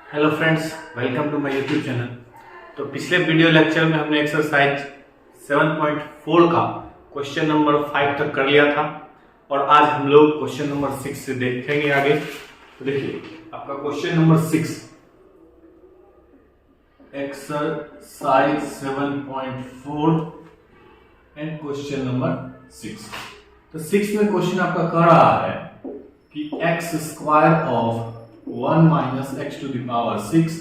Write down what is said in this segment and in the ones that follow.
Hello friends, welcome to my YouTube channel. तो पिछले video lecture में हमने एक्सरसाइज 7.4 का क्वेश्चन नंबर 5 तक कर लिया था और आज हम लोग क्वेश्चन नंबर 6 से देखेंगे आगे। तो देखिए आपका question number 6, exercise 7.4 and question number 6। तो 6 में क्वेश्चन आपका कह रहा है कि x square of 1 minus x to the power 6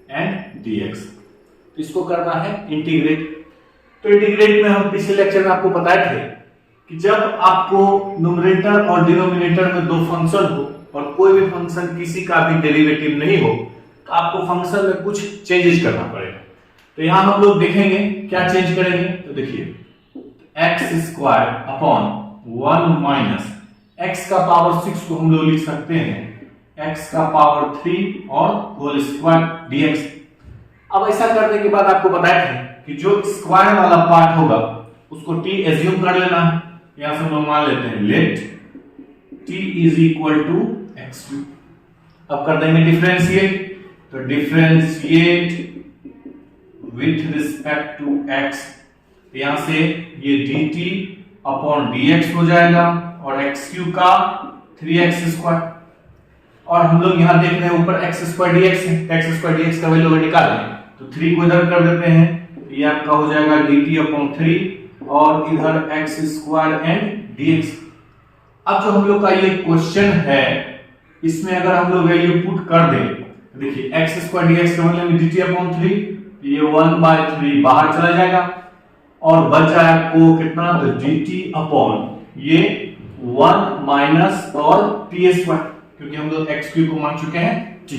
and dx। इसको करना है इंटीग्रेट। तो इंटीग्रेट में हम पिछले लेक्चर में आपको बताए थे कि जब आपको न्यूमरेटर और डिनोमिनेटर में दो फंक्शन हो और कोई भी फंक्शन किसी का भी डेरिवेटिव नहीं हो तो आपको फंक्शन में कुछ चेंजेस करना पड़ेगा। तो यहां हम लोग देखेंगे क्या चेंज करेंगे। तो देखिए x square upon 1 minus x का पावर 6 को हम लोग लिख सकते हैं x का पावर 3 और होल स्क्वायर dx। अब ऐसा करने के बाद आपको बताया था कि जो स्क्वायर वाला पार्ट होगा उसको t एज्यूम कर लेना है। यहां से हम लोग मान लेते हैं let t is equal to x3। अब कर देंगे डिफरेंशिएट। तो differentiate with respect to x, यहां से ये dt अपॉन dx हो जाएगा और x3 का 3x स्क्वायर। और हम लोग यहां देख रहे हैं ऊपर x स्क्वायर dx है, x स्क्वायर dx का वैल्यू अगर निकालें तो 3 को इधर कर देते हैं, ये आपका हो जाएगा dt अपॉन 3 और इधर x स्क्वायर एंड dx। अब जो हम लोग का ये क्वेश्चन है इसमें अगर हम लोग वैल्यू पुट कर दें तो देखिए x स्क्वायर dx का मतलब dt अपॉन 3, ये 1/3 बाहर चला जाएगा और बच जाएगा को कितना, तो dt अपॉन ये 1 माइनस और t स्क्वायर, क्योंकि हम लोग x3 को मान चुके हैं t।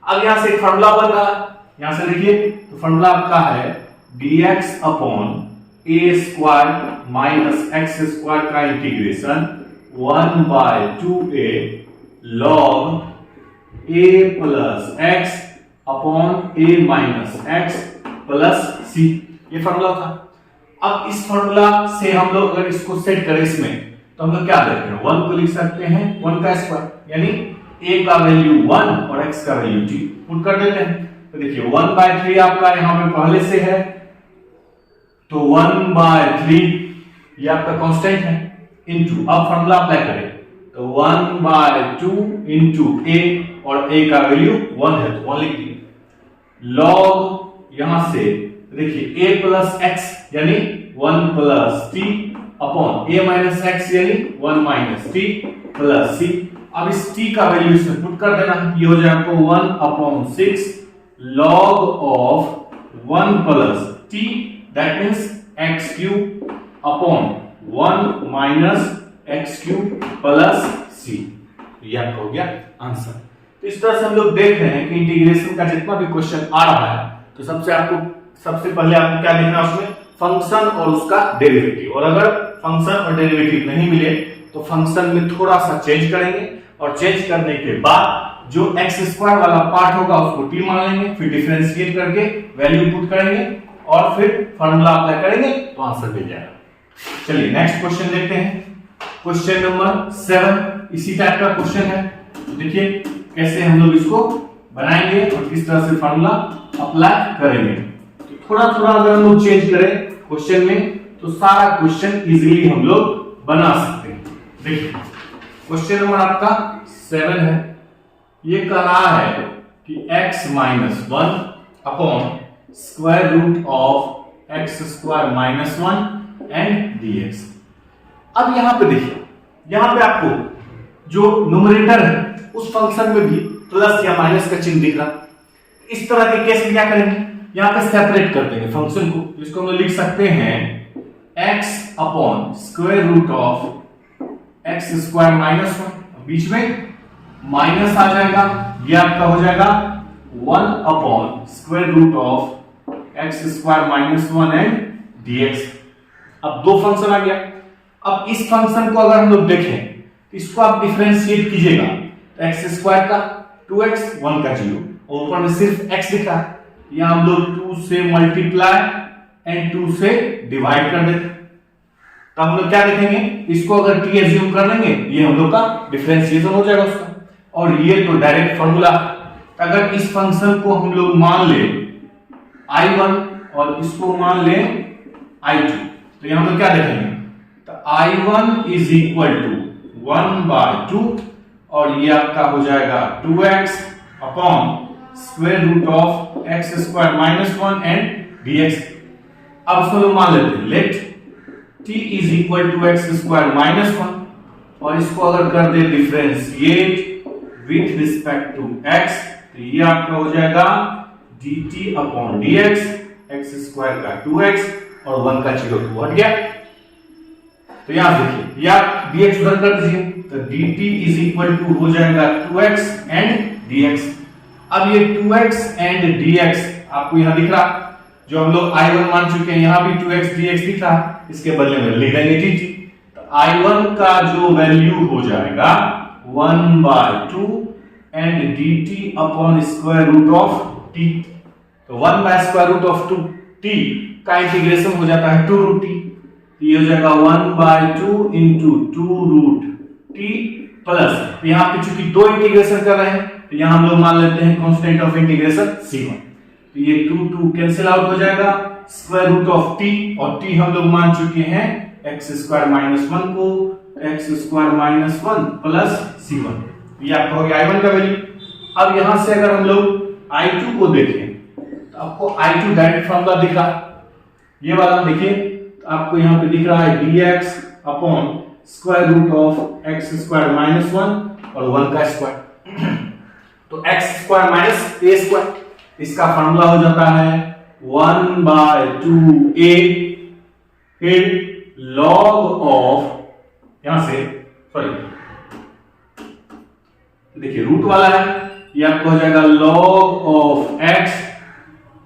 अब यहां से एक फार्मूला बन रहा है, यहां से देखिए तो फार्मूला आपका है dx upon a square minus x square का integration 1/2a log a plus x upon a minus x plus c, ये फार्मूला था। अब इस फार्मूला से हम लोग अगर इसको सेट करें इसमें तो हम लोग क्या देखते हैं, 1 को लिख सकते हैं 1 का स्क्वायर, यानी a का वैल्यू 1 और x का वैल्यू t पुट कर देते हैं। तो देखिए 1/3 आपका यहां पे पहले से है, तो 1/3 ये आपका कांस्टेंट है इनटू, अब फार्मूला अप्लाई करें तो 1/2 इनटू a और a का वैल्यू 1 है तो 1 लिख दिए, log यहां से देखिए a प्लस x यानी 1 plus t upon a minus x यानी 1 माइनस t प्लस c। अब इस t का वैल्यू इसमें पुट कर देना, ये हो जाएगा आपको 1 upon 6 log of 1 plus t, that means x cube upon 1 minus x cube plus c। ये आपका हो गया आंसर। तो इस तरह से हम लोग देख रहे हैं कि इंटीग्रेशन का जितना भी क्वेश्चन आ रहा है तो सबसे पहले आपको क्या देखना है, उसमें फंक्शन और उसका डेरिवेटिव, और अगर फंक्शन और डेरिवेटिव नहीं मिले तो फंक्शन में थोड़ा सा चेंज करेंगे और चेंज करने के बाद जो एक्स स्क्वायर वाला पार्ट होगा उसको t मान लेंगे, फिर डिफरेंशिएट करके वैल्यू पुट करेंगे और फिर फार्मूला अप्लाई करेंगे तो आंसर मिल जाएगा। चलिए नेक्स्ट क्वेश्चन देखते हैं, क्वेश्चन नंबर 7। इसी टाइप का क्वेश्चन है, देखिए कैसे हम लोग इसको बनाएंगे और किस तरह से फार्मूला अप्लाई करेंगे। तो थोड़ा थोड़ा अगर हम लोग चेंज करें क्वेश्चन में तो सारा क्वेश्चन इजीली हम लोग बना सकते हैं। देखिए क्वेश्चन नंबर आपका 7 है, ये कह रहा है कि x minus 1 upon square root of x square minus 1 and dx। अब यहां पे देखिए, यहां पे आपको जो न्यूमरेटर है उस फंक्शन में भी प्लस या माइनस का चिन्ह दिख रहा। इस तरह के केस में क्या करेंगे, यहां पे सेपरेट कर देंगे फंक्शन को, जिसको हम लोग लिख सकते हैं x upon square root of x square minus 1, बीच में माइनस आ जाएगा, ये आपका हो जाएगा 1 upon square root of x square minus 1 and dx। अब दो फंक्शन आ गया। अब इस फंक्शन को अगर हम लोग देखें तो इसको आप डिफरेंशिएट कीजिएगा तो एक्स स्क्वायर का 2x 1 का 0 और ऊपर में सिर्फ x दिखा है, यहां हम लोग 2 से मल्टीप्लाई एंड 2 से डिवाइड कर देते। तो हम लोग क्या देखेंगे, इसको अगर t एज्यूम कर लेंगे ये हम लोग का डिफरेंशिएशन हो जाएगा उसका, और ये तो डायरेक्ट फार्मूला अगर इस फंक्शन को हम लोग मान ले I1 और इसको मान ले I2, तो यहां पर क्या देखेंगे, तो I1 इज इक्वल टू 1/2 और ये आपका हो जाएगा 2x upon square root of x square minus 1 and dx। अब इसको लोग मान लेते हैं let t is equal to x square minus 1 और इसको अगर कर दे differentiate with respect to x, तो ये आपका हो जाएगा dt upon dx, x square का 2x और 1 का 0 2 हट गया। तो यहां देखिए या dx उधर कर दीजिए, तो dt इज इक्वल टू हो जाएगा 2x एंड dx। अब ये 2x एंड dx आपको यहां दिख रहा, जो हम लोग I1 मान चुके हैं, यहां भी 2x dx दिख रहा, इसके बदले में लिख देंगे dt। तो I1 का जो वैल्यू हो जाएगा 1/2 and dt upon square root of t, तो 1 bye square root of 2t का इंटीग्रेशन हो जाता है 2 रूट t, तो ये हो जाएगा 1/2 इंटू 2 रूट t प्लस, यहाँ पे चूंकि दो इंटीग्रेशन कर रहे हैं तो यहाँ हम लोग मान लेते हैं कांस्टेंट ऑफ इंटीग्रेशन c1, तो ये 2 कैंसिल आउट हो जाएगा, स्क्वायर रूट ऑफ t और t हम लोग मान चुके हैं x स्क्वायर माइनस 1 को, x square minus 1 plus c1, ये आपका हो गया I1 का वैल्यू। अब यहां से अगर हम लोग I2 को देखें तो आपको I2 डायरेक्ट फॉर्मूला दिख रहा, ये वाला देखिए, तो आपको यहां पे दिख रहा है dx upon square root of x square minus 1 और 1 का स्क्वायर, तो x square minus a square, इसका फॉर्मूला हो जाता है 1/2a फिर log ऑफ, यहां से सॉरी देखिए रूट वाला है, ये आपको हो जाएगा log of x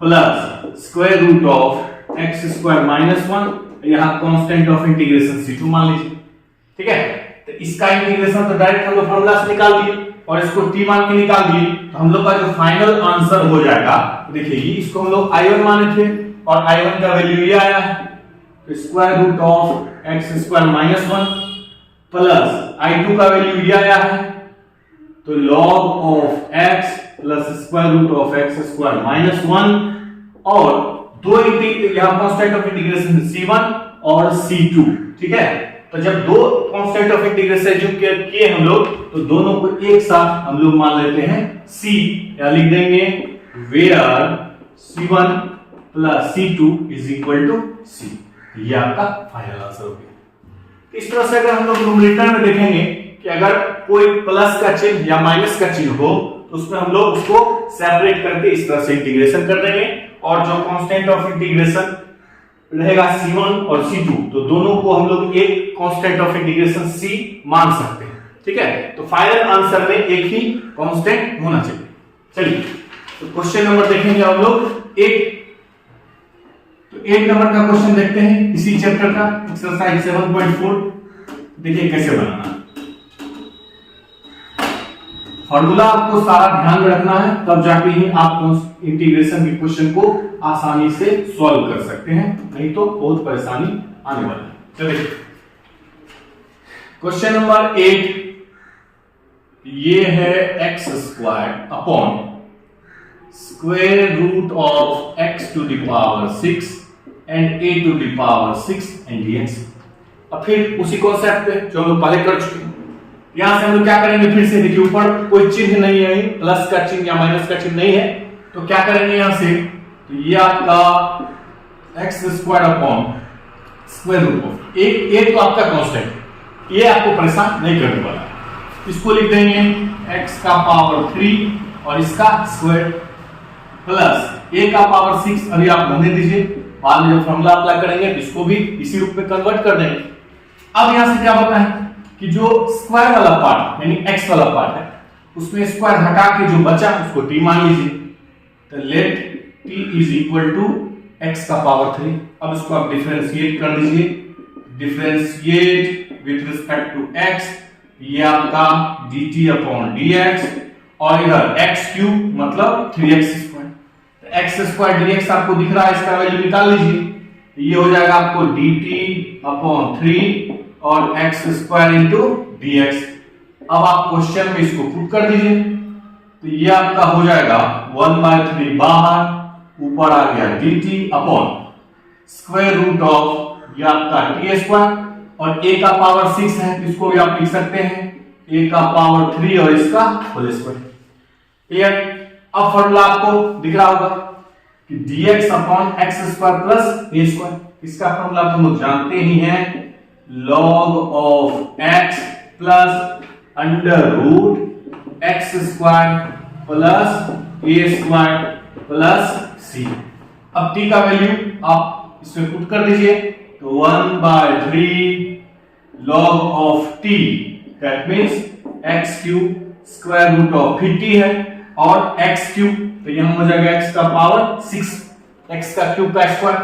plus square root of x square minus 1, यहां कांस्टेंट ऑफ इंटीग्रेशन c2 मान लीजिए, ठीक है। तो इसका इंटीग्रेशन तो डायरेक्ट हम लोग फॉर्मूला से निकाल दिए और इसको t मान के निकाल दिए, तो हम लोग का जो फाइनल आंसर हो जाएगा, देखिए ये इसको हम लोग I1 माने थे और I1 का वैल्यू ये आया है, तो square root of x square minus 1 plus I2 का वैल्यू ये आया है, तो log of x plus square root of x square minus 1 और दो यहां कांस्टेंट ऑफ इंटीग्रेशन c1 और c2, ठीक है। तो जब दो कांस्टेंट ऑफ इंटीग्रेशन जो किए हम लोग, तो दोनों को एक साथ हम लोग मान लेते हैं c, या लिख देंगे where c1 plus c2 is equal to c, ये आपका फाइनल आंसर हो गया। इस तरह से अगर हम लोग न्यूमरेटर में देखेंगे कि अगर कोई प्लस का चिन्ह या माइनस का चिन्ह हो तो उसमें हम लोग उसको सेपरेट करके इस तरह से इंटीग्रेशन कर देंगे, और जो कांस्टेंट ऑफ इंटीग्रेशन रहेगा c1 और c2, तो दोनों को हम लोग एक कांस्टेंट ऑफ इंटीग्रेशन c मान सकते हैं, ठीक है। तो फाइनल आंसर में एक ही कांस्टेंट होना चाहिए। चलिए तो क्वेश्चन नंबर देखेंगे हम लोग 8, तो 8 नंबर का क्वेश्चन देखते हैं इसी चैप्टर का, एक्सरसाइज 7.4। देखिए कैसे बनाना, फॉर्मूला आपको सारा ध्यान में रखना है, तब जाके ही आप इंटीग्रेशन के क्वेश्चन को आसानी से सॉल्व कर सकते हैं, नहीं तो बहुत परेशानी आने वाली है। चलिए क्वेश्चन नंबर 8, ये है x square upon square root of x to the power 6 and a to the power 6 and dx। अब फिर उसी कॉन्सेप्ट पे जो हम लोग पहले कर चुके हैं, यहां से हम लोग क्या करेंगे, फिर से देखिए ऊपर कोई चिन्ह नहीं है, प्लस का चिन्ह या माइनस का चिन्ह नहीं है, तो क्या करेंगे यहां से, तो ये आपका x square upon square root of एक तो आपका कांस्टेंट, ये आपको परेशान नहीं करने वाला, इसको लिख देंगे x का पावर 3 और इसका स्क्वायर प्लस a का पावर 6, अभी आप रहने दीजिए, बाद में जब फॉर्मूला अप्लाई करेंगे तो इसको भी इसी रूप में कन्वर्ट कर देंगे। अब यहां से क्या होता है कि जो स्क्वायर वाला पार्ट यानी x वाला पार्ट है, उसमें स्क्वायर हटा के जो बचा उसको t मान लीजिए, तो let t is equal to x का पावर 3। अब इसको आप डिफरेंशिएट कर दीजिए, differentiate with respect to x, ये आपका dt अपॉन dx, और इधर x क्यूब मतलब 3x स्क्वायर, तो x स्क्वायर dx आपको दिख रहा है, इसका वैल्यू निकाल लीजिए, ये हो जाएगा आपको dt अपॉन 3 और x स्क्वायर इंटू dx। अब आप क्वेश्चन में इसको पुट कर दीजिए, तो ये आपका हो जाएगा 1/3 बाहर, ऊपर आ गया dt upon square root of ये आपका t स्क्वायर, और a का पावर 6 है तो इसको भी आप लिख सकते हैं a का पावर 3 और इसका होल स्क्वायर। क्लियर? अब फॉर्मूला आपको दिख रहा होगा कि dx upon x square plus a square, इसका फॉर्मूला हम लोग जानते ही हैं, log of x plus under root x square plus a square plus c. अब t का वैल्यू आप इसमें पुट कर दीजिए, तो 1/3 log of t, that means x cube square root of फिर t है और x क्यूब, तो यहां हो जाएगा x का पावर 6, x का क्यूब का स्क्वायर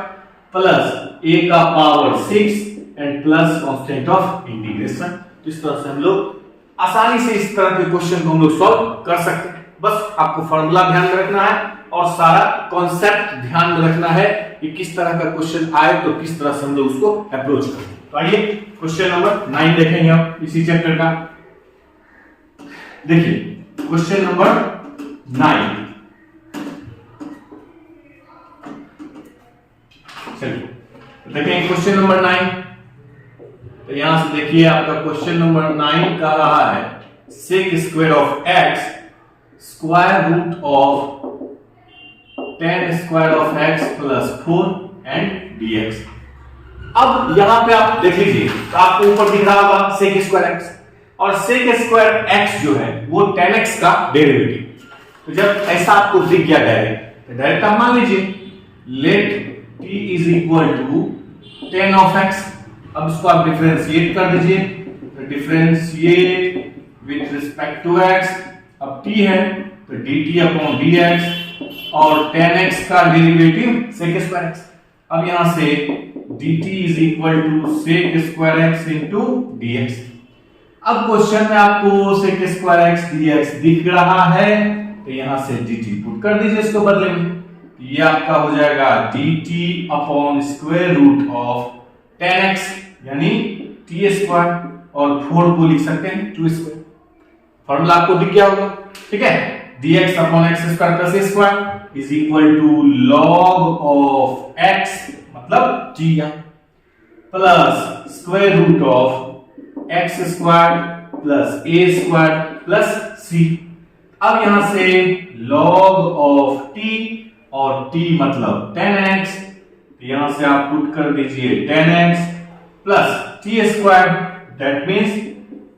प्लस a का power 6 and plus constant of integration. तो इस तरह से हम लोग आसानी से इस तरह के क्वेश्चन को हम लोग सॉल्व कर सकते हैं। बस आपको फार्मूला ध्यान में रखना है और सारा कॉन्सेप्ट ध्यान में रखना है कि किस तरह का क्वेश्चन आए तो किस तरह से हम लोग उसको अप्रोच करें। तो आइए क्वेश्चन नंबर 9 देखेंगे आप इसी चैप्टर का। देखिए क्वेश्चन नंबर 9, चलिए देखें क्वेश्चन नंबर 9। तो यहां से देखिए आपका क्वेश्चन नंबर 9 का रहा है sec square of x square root of 10 square of x plus 4 and dx। अब यहां पे आप देख लीजिए तो आपको ऊपर दिख रहा होगा सेक स्क्वायर x, और सेक स्क्वायर x जो है वो 10x का डेरिवेटिव। तो जब ऐसा आपको दिख गया डायरेक्ट, तो डायरेक्ट आप मान लीजिए let t is equal to 10 of x। अब इसको आप डिफरेंशिएट कर दीजिए, तो differentiate with respect to x, अब t है तो dt अपॉन dx और 10x का डेरिवेटिव सेक स्क्वायर x। अब यहां से dt is equal to sec square x into dx। अब क्वेश्चन में आपको सेक स्क्वायर x dx दिख रहा है, तो यहां से dt पुट कर दीजिए इसको बदले में, ये आपका हो जाएगा dt upon square root of 10x यानी t स्क्वायर, और 4 को लिख सकते हैं 2 स्क्वायर। फॉर्मूला आपको दिख गया होगा, ठीक है। dx upon x square plus a square is equal to log of x मतलब t plus square root of x square plus a square plus c। अब यहां से log ऑफ t और t मतलब 10x, यहां से आप पुट कर दीजिए 10x plus t square, that means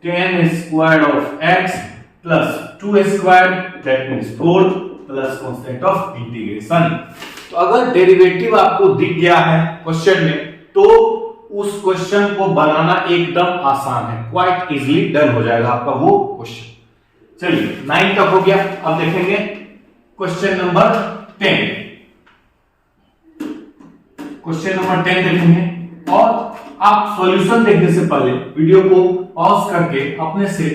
10 square of x plus 2 square, that means 4 plus constant of integration. तो अगर डेरिवेटिव आपको दिख गया है क्वेश्चन में, तो उस क्वेश्चन को बनाना एकदम आसान है, क्वाइट इजीली डन हो जाएगा आपका वो क्वेश्चन। चलिए 9 तक हो गया, अब देखेंगे क्वेश्चन नंबर 10। क्वेश्चन नंबर 10 देखेंगे, और आप सॉल्यूशन देखने से पहले वीडियो को पॉज करके अपने से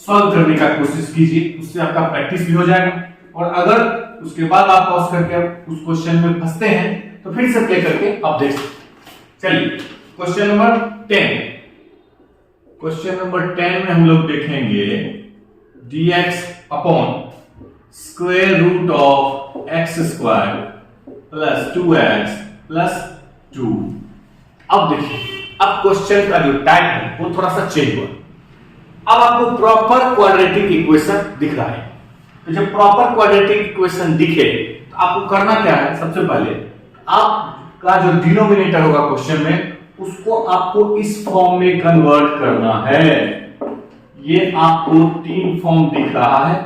सॉल्व करने का कोशिश कीजिए, उससे आपका प्रैक्टिस भी हो जाएगा। और अगर उसके बाद आप पॉज करके उस क्वेश्चन में फंसते हैं तो फिर से प्ले करके आप देख सकते। चलिए क्वेश्चन नंबर 10। क्वेश्चन नंबर 10 में हम लोग देखेंगे dx upon square root of x square plus 2x plus 2। अब देखिए, अब क्वेश्चन का जो टाइप है वो थोड़ा सा चेंज हुआ। अब आपको प्रॉपर क्वाड्रेटिक इक्वेशन दिख रहा है, तो जब प्रॉपर क्वाड्रेटिक इक्वेशन दिखे तो आपको करना क्या है, सबसे पहले आपका जो डिनोमिनेटर होगा क्वेश्चन में उसको आपको इस फॉर्म में कन्वर्ट करना है। ये आपको 3 फॉर्म दिख रहा है,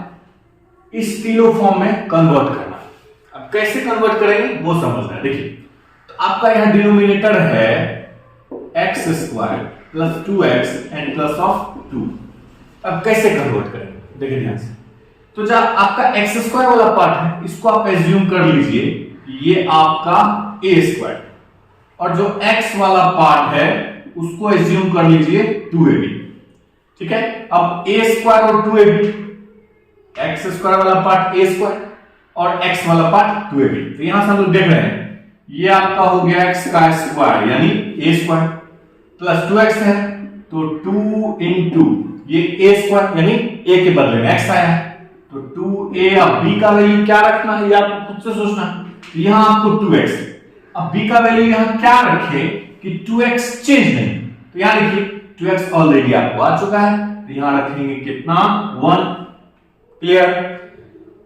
इस तीनों फॉर्म में कन्वर्ट करना है। अब कैसे कन्वर्ट करेंगे वो समझना है। देखिए, तो आपका यहां डिनोमिनेटर है x square plus 2x and plus of 2। अब कैसे कन्वर्ट करेंगे, देखिए ध्यान से। तो जब आपका एक्स स्क्वायर वाला पार्ट है इसको आप एज्यूम कर लीजिए ये आपका ए स्क्वायर, और जो एक्स वाला पार्ट है उसको एज्यूम कर लीजिए 2ab। ठीक है, अब ए स्क्वायर और 2ab, एक्स स्क्वायर वाला पार्ट ए स्क्वायर और एक्स वाला पार्ट 2ab। तो यहां से हम लोग देख रहे हैं ये आपका हो गया एक्स का स्क्वायर यानी ए स्क्वायर प्लस 2x है तो 2 इंटू ये ए स्क्वायर यानी ए के बदले में एक्स आया है तो 2 2a, अब b का वैल्यू क्या रखना है ये आपको खुद से सोचना है। यहां आपको 2x, अब b का वैल्यू यहां क्या रखे कि 2x चेंज नहीं, तो यहां देखिए 2x ऑलरेडी आपको आ चुका है, तो यहां रखेंगे कितना 1, क्लियर।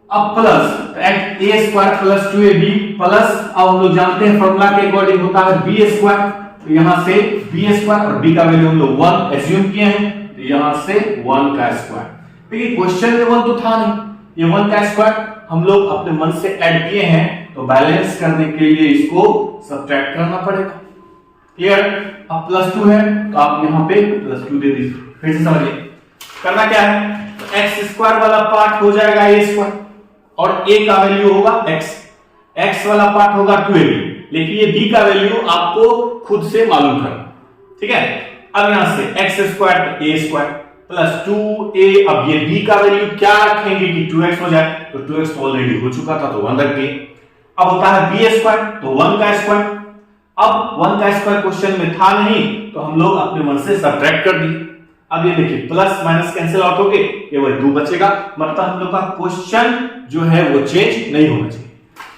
अब plus a square plus 2ab plus, अब हम लोग जानते हैं फॉर्मूला के अकॉर्डिंग होता है b स्क्वायर, तो यहां से b स्क्वायर और b का वैल्यू हम लोग 1 एज्यूम किए हैं, तो यहां से 1 का स्क्वायर। देखिए क्वेश्चन में 1 तो था नहीं, ये 1 का स्क्वायर हम लोग अपने मन से ऐड किए हैं, तो बैलेंस करने के लिए इसको सब्ट्रैक्ट करना पड़ेगा, क्लियर। अब प्लस 2 है तो आप यहां पे प्लस 2 दे दीजिए। फिर से समझिए करना क्या है, तो एक्स स्क्वायर वाला पार्ट हो जाएगा a स्क्वायर और a का वैल्यू होगा x वाला पार्ट होगा 2ab, लेकिन ये b का वैल्यू आपको खुद से मालूम करना, ठीक है। अब यहां से x square a square plus 2a, अब ये b का वैल्यू क्या रखेंगे कि 2x हो जाए, तो 2x तो ऑलरेडी हो चुका था तो 1 रख दिए। अब होता है b स्क्वायर तो 1 का स्क्वायर, अब 1 का स्क्वायर क्वेश्चन में था नहीं तो हम लोग अपने मन से सब्ट्रैक्ट कर दिए। अब ये देखिए प्लस माइनस कैंसिल आउट हो गए, ये वही 2 बचेगा, मतलब हम लोग का क्वेश्चन जो है वो चेंज नहीं होना चाहिए।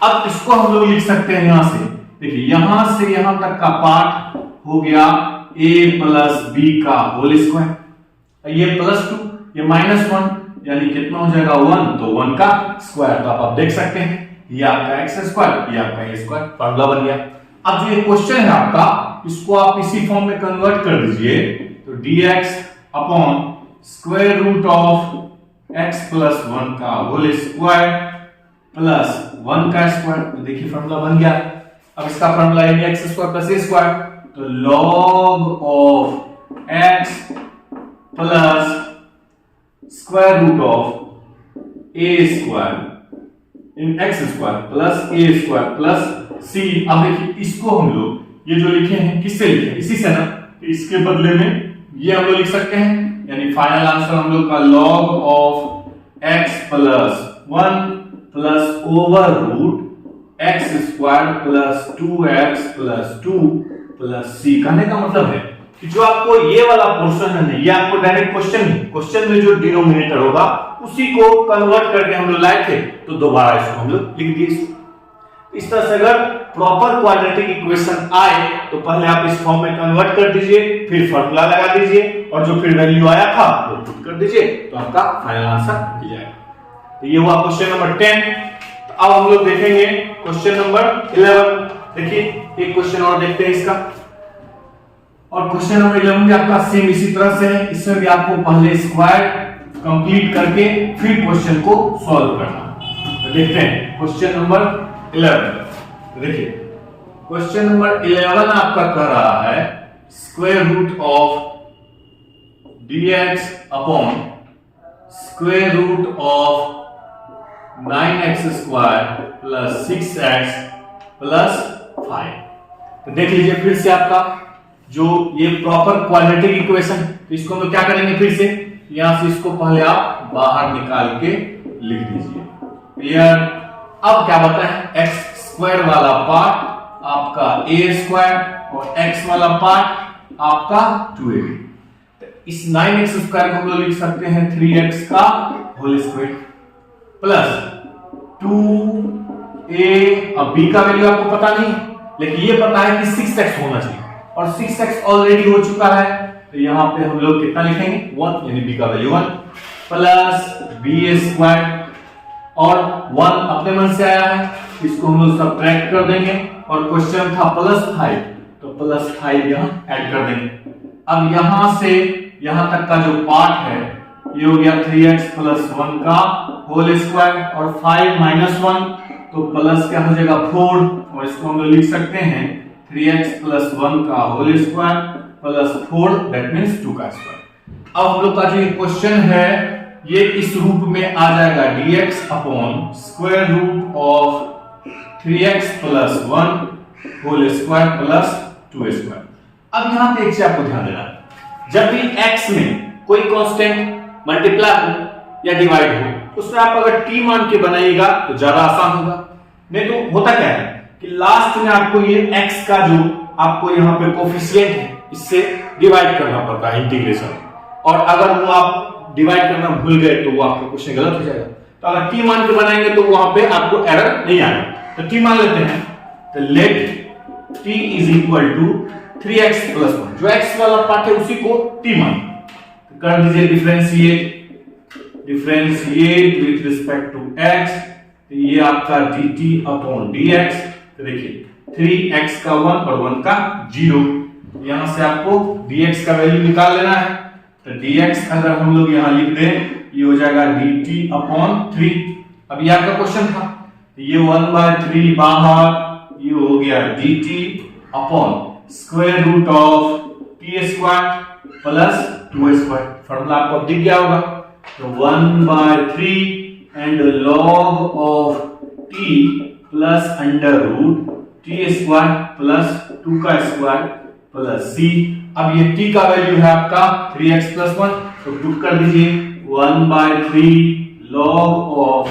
अब इसको हम लोग लिख सकते हैं यहां से, देखिए यहां से यहां तक का पार्ट हो गया a प्लस b का होल स्क्वायर, ये प्लस 2 ये माइनस 1 यानी कितना हो जाएगा 1, तो 1 का स्क्वायर। तो आप देख सकते हैं ये आपका एक्स स्क्वायर, ये आपका a स्क्वायर, फार्मूला बन गया। अब जो ये क्वेश्चन है आपका, इसको आप इसी फॉर्म में कन्वर्ट कर दीजिए, तो dx upon square root of x plus 1 का होल स्क्वायर प्लस 1 का स्क्वायर, तो देखिए फार्मूला बन गया। अब इसका फार्मूला यानी x square plus a square, तो log of x plus square root of a square in x square plus a square plus c। अब देखिए इसको हम लोग ये जो लिखे हैं किससे लिखे, इसी से ना, तो इसके बदले में ये हम लोग लिख सकते हैं, यानी फाइनल आंसर हम लोग का log of x plus 1 plus over root x square plus 2x plus 2 plus c। कहने का मतलब है कि जो आपको ये वाला पोर्शन है, ये आपको डायरेक्ट क्वेश्चन में जो डिनोमिनेटर होगा उसी को कन्वर्ट करके हम लोग लाए थे, तो दोबारा इसको हम लोग लिख दिए। इस तरह से अगर प्रॉपर क्वाड्रेटिक इक्वेशन आए तो पहले आप इस फॉर्म में कन्वर्ट कर दीजिए, फिर फॉर्मूला लगा दीजिए और जो फिर वैल्यू आया था वो पुट कर दीजिए, तो आपका फाइनल आंसर मिल जाएगा। तो ये हुआ क्वेश्चन नंबर 10। तो अब हम लोग देखेंगे क्वेश्चन नंबर 11। देखिए एक क्वेश्चन और देखते हैं इसका, और क्वेश्चन नंबर 11 भी आपका सेम इसी तरह से है, इसमें भी आपको पहले स्क्वायर कंप्लीट करके फिर क्वेश्चन को सॉल्व करना। तो देखते हैं क्वेश्चन नंबर 11। देखिए क्वेश्चन नंबर 11 आपका कह रहा है square root of dx upon square root of 9x square plus 6x plus 5। तो देख लीजिए फिर से आपका जो ये प्रॉपर क्वाड्रेटिक इक्वेशन, तो इसको हम लोग क्या करेंगे, फिर से यहां से इसको पहले आप बाहर निकाल के लिख दीजिए, क्लियर। अब क्या बता है, x स्क्वायर वाला पार्ट आपका a स्क्वायर और x वाला पार्ट आपका 2ab। तो इस 9x स्क्वायर को हम लोग लिख सकते हैं 3x का होल स्क्वायर प्लस 2a। अब b का वैल्यू आपको पता नहीं, लेकिन ये पता है कि 6x होना चाहिए और 6x ऑलरेडी हो चुका है, तो यहां पे हम लोग कितना लिखेंगे 1, यानी b का वैल्यू 1 प्लस b स्क्वायर और 1 अपने मन से आया है, इसको हम लोग सब्ट्रैक्ट कर देंगे और क्वेश्चन था प्लस 5, तो प्लस 5 यहां ऐड कर देंगे। अब यहां से यहां तक का जो पार्ट है ये हो गया 3x प्लस 1 का होल स्क्वायर और 5 माइनस 1 तो प्लस क्या हो जाएगा 4, और इसको हम लोग लिख सकते हैं 3x प्लस 1 का whole square plus 4 that means 2 का स्क्वायर। अब हम लोग का जो क्वेश्चन है ये इस रूप में आ जाएगा dx upon square root of 3x plus 1 whole square plus 2 square. अब यहां पे एक चीज आपको ध्यान देना, जब भी x में कोई कांस्टेंट मल्टीप्लाई हो या डिवाइड हो उसमें आप अगर t मान के बनाइएगा तो ज्यादा आसान होगा, नहीं तो होता क्या है कि लास्ट में आपको ये x का जो आपको यहाँ पे कोफिशिएंट है इससे डिवाइड करना पड़ता है इंटीग्रेशन, और अगर वो आप डिवाइड करना भूल गए तो वो आपका क्वेश्चन गलत हो जाएगा। तो अगर टी मान के बनाएंगे तो वहां पे आपको एरर नहीं आएगा। तो टी मान लेते हैं, तो let t is equal to 3x plus 1, जो x वाला पार्ट है उसी को टी मान कर दीजिए differentiate with respect to x, तो ये आपका dt अपॉन dx। तो देखिए 3x का 1 और 1 का 0, यहां से आपको dx का वैल्यू निकाल लेना है। तो dx अगर हम लोग यहां लिख दें, ये हो जाएगा dt अपॉन 3। अब ये आपका क्वेश्चन था, तो ये 1/3 बाहर, ये हो गया dt upon square root of t square plus 2 square. Formula आपको दिख गया होगा। तो 1/3 and log of t plus under root t square plus 2 का स्क्वायर प्लस c। अब ये t का वैल्यू है आपका 3x प्लस 1, तो पुट कर दीजिए 1/3 log of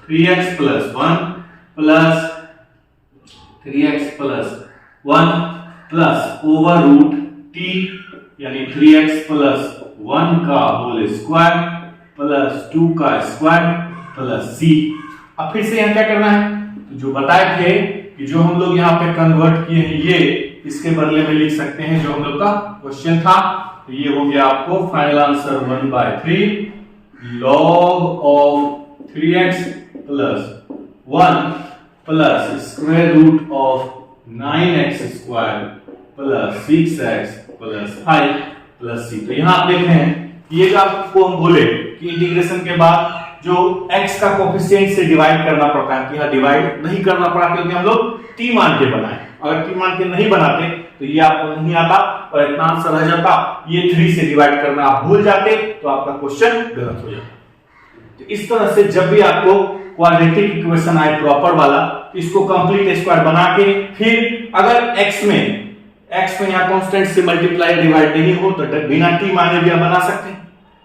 3x plus 1 plus 3x plus 1 plus over root t यानी 3x प्लस 1 का होल स्क्वायर प्लस 2 का स्क्वायर प्लस c। अब फिर से यहां क्या करना है, तो जो बताए थे कि जो हम लोग यहाँ पे कन्वर्ट किए हैं, ये इसके बदले में लिख सकते हैं जो हम लोग का क्वेश्चन था। तो ये हो गया आपको final answer 1/3 log of 3x plus 1 plus square root of 9x square plus 6x plus 5 plus c। तो यहाँ आप देख रहे हैं, ये जो आपको हम बोले कि इंटीग्रेशन के बाद जो x का कोफिशिएंट से डिवाइड करना पड़ता है, यहाँ डिवाइड नहीं करना पड़ा क्योंकि हम लोग t मान के बनाए। अगर t मान के नहीं बनाते तो ये आपको नहीं आता और इतना आंसर रह जाता। ये 3 से डिवाइड करना आप भूल जाते तो आपका क्वेश्चन गलत हो जाता। तो इस तरह से जब भी आपको क्वाड्रेटिक इक्वेशन आए प्रॉपर वाला, इसको कंप्लीट स्क्वायर बना के फिर अगर x में यहाँ कांस्टेंट से मल्टीप्लाई डिवाइड नहीं हो तो बिना t माने भी आप बना सकते हैं।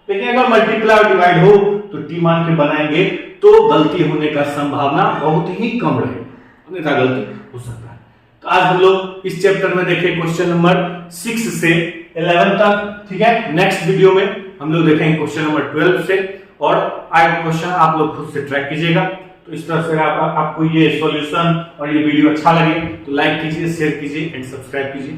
लेकिन अगर मल्टीप्लाई और डिवाइड हो तो t मान के बनाएंगे तो गलती होने का संभावना बहुत ही कम रहेगी, अन्यथा गलती हो सकता है। तो आज हम लोग इस चैप्टर में देखें क्वेश्चन नंबर 6 से 11 तक, ठीक है। नेक्स्ट वीडियो में हम लोग देखेंगे क्वेश्चन नंबर 12 से, और आगे क्वेश्चन आप लोग खुद से ट्रैक कीजिएगा। तो इस तरह से आपको ये सॉल्यूशन और ये वीडियो अच्छा लगे तो लाइक कीजिए, शेयर कीजिए एंड सब्सक्राइब कीजिए।